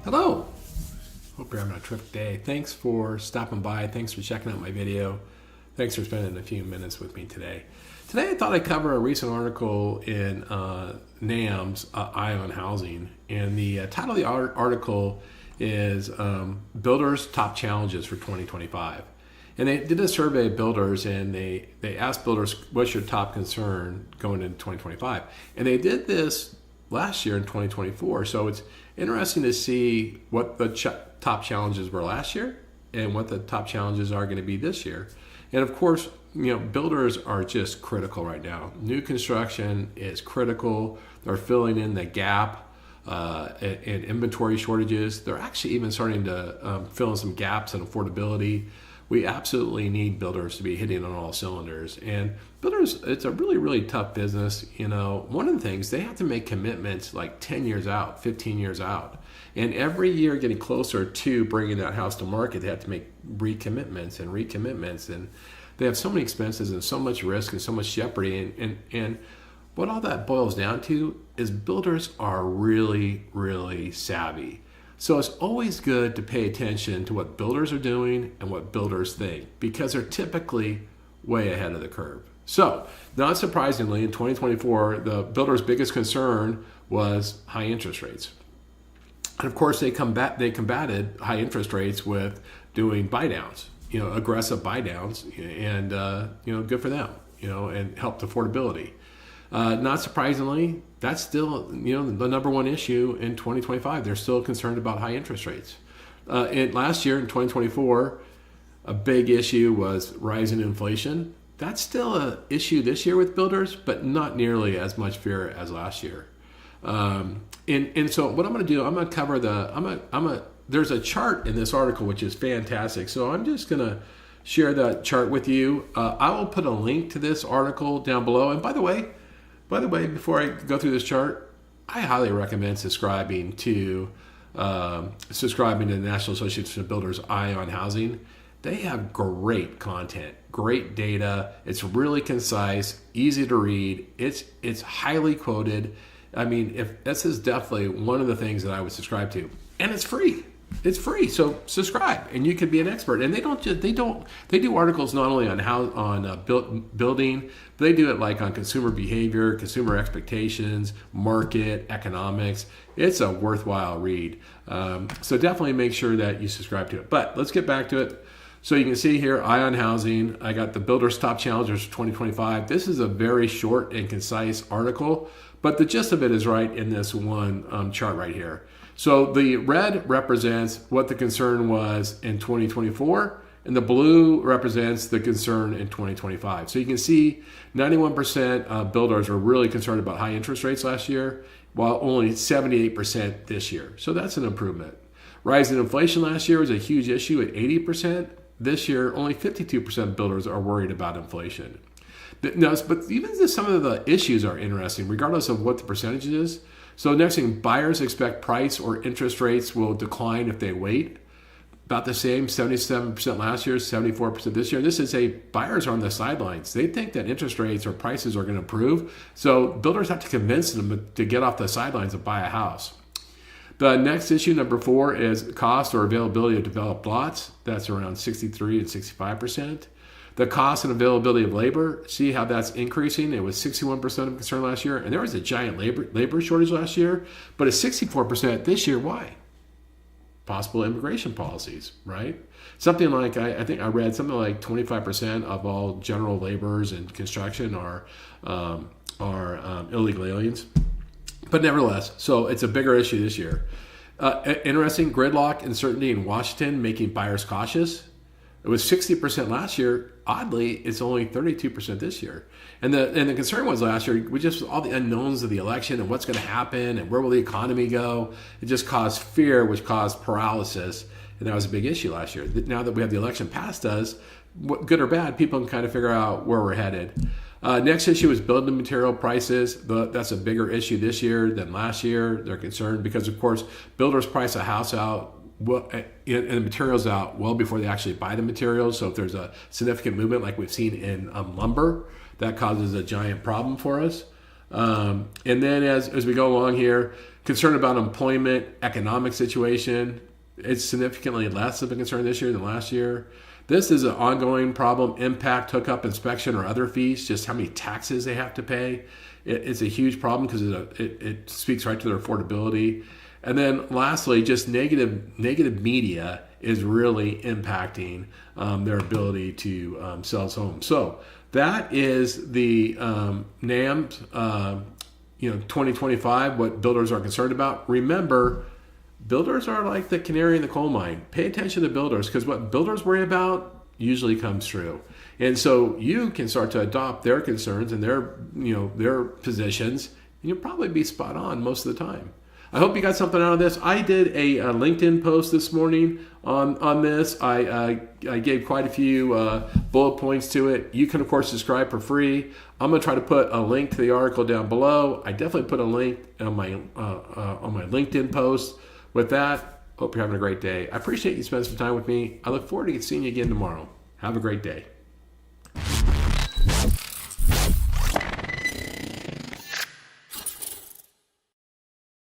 Hello. Hope you're having a terrific day. Thanks for stopping by. Thanks for checking out my video. Thanks for spending a few minutes with me today. Today I thought I'd cover a recent article in NAHB's Eye on Housing. And the title of the article is Builders' Top Challenges for 2025. And they did a survey of builders, and they asked builders, what's your top concern going into 2025? And they did this last year in 2024. So it's interesting to see what the top challenges were last year and what the top challenges are going to be this year. And of course, builders are just critical right now. New construction is critical. They're filling in the gap in inventory shortages. They're actually even starting to fill in some gaps in affordability. We absolutely need builders to be hitting on all cylinders. And builders, it's a really, really tough business. One of the things, they have to make commitments like 10 years out, 15 years out. And every year getting closer to bringing that house to market, they have to make recommitments. And they have so many expenses and so much risk and so much jeopardy. And what all that boils down to is builders are really, really savvy. So it's always good to pay attention to what builders are doing and what builders think, because they're typically way ahead of the curve. So, not surprisingly, in 2024, the builders' biggest concern was high interest rates. And of course, they combated high interest rates with doing buy downs, aggressive buy downs, and good for them, and helped affordability. Not surprisingly, that's still the number one issue in 2025. They're still concerned about high interest rates. Last year in 2024, a big issue was rising inflation. That's still an issue this year with builders, but not nearly as much fear as last year. And so what I'm going to do, I'm going to cover there's a chart in this article which is fantastic. So I'm just going to share that chart with you. I will put a link to this article down below. And by the way, before I go through this chart, I highly recommend subscribing to the National Association of Builders Eye on Housing. They have great content, great data. It's really concise, easy to read. It's highly quoted. I mean, this is definitely one of the things that I would subscribe to, and it's free. It's free, so subscribe, and you could be an expert. And they do articles not only on building, but they do it like on consumer behavior, consumer expectations, market, economics. It's a worthwhile read. So definitely make sure that you subscribe to it. But let's get back to it. So you can see here, Eye on Housing. I got the Builders' Top Challenges for 2025. This is a very short and concise article, but the gist of it is right in this one chart right here. So the red represents what the concern was in 2024, and the blue represents the concern in 2025. So you can see 91% of builders were really concerned about high interest rates last year, while only 78% this year. So that's an improvement. Rising inflation last year was a huge issue at 80%. This year, only 52% of builders are worried about inflation. Now, but even some of the issues are interesting, regardless of what the percentage is. So next thing, buyers expect price or interest rates will decline if they wait. About the same, 77% last year, 74% this year. This is buyers are on the sidelines. They think that interest rates or prices are going to improve. So builders have to convince them to get off the sidelines and buy a house. The next issue, number 4, is cost or availability of developed lots. That's around 63 and 65%. The cost and availability of labor, see how that's increasing. It was 61% of concern last year, and there was a giant labor shortage last year, but it's 64% this year. Why? Possible immigration policies, right? Something like, I think I read something like 25% of all general laborers in construction are illegal aliens. But nevertheless, so it's a bigger issue this year. Interesting, gridlock uncertainty in Washington making buyers cautious. It was 60% last year. Oddly, it's only 32% this year. And the concern was last year, we just all the unknowns of the election and what's going to happen and where will the economy go. It just caused fear, which caused paralysis. And that was a big issue last year. Now that we have the election past us, good or bad, people can kind of figure out where we're headed. Next issue is building material prices. That's a bigger issue this year than last year. They're concerned because, of course, builders price a house out and the materials out well before they actually buy the materials. So if there's a significant movement like we've seen in lumber, that causes a giant problem for us. And then as we go along here, concern about employment, economic situation. It's significantly less of a concern this year than last year. This is an ongoing problem, impact, hookup, inspection, or other fees, just how many taxes they have to pay. It's a huge problem because it speaks right to their affordability. And then lastly, just negative media is really impacting their ability to sell homes. So that is the NAHB 2025, what builders are concerned about. Remember, builders are like the canary in the coal mine. Pay attention to builders, because what builders worry about usually comes true. And so you can start to adopt their concerns and their positions, and you'll probably be spot on most of the time. I hope you got something out of this. I did a LinkedIn post this morning on this. I gave quite a few bullet points to it. You can, of course, subscribe for free. I'm going to try to put a link to the article down below. I definitely put a link on my LinkedIn post. With that, hope you're having a great day. I appreciate you spending some time with me. I look forward to seeing you again tomorrow. Have a great day.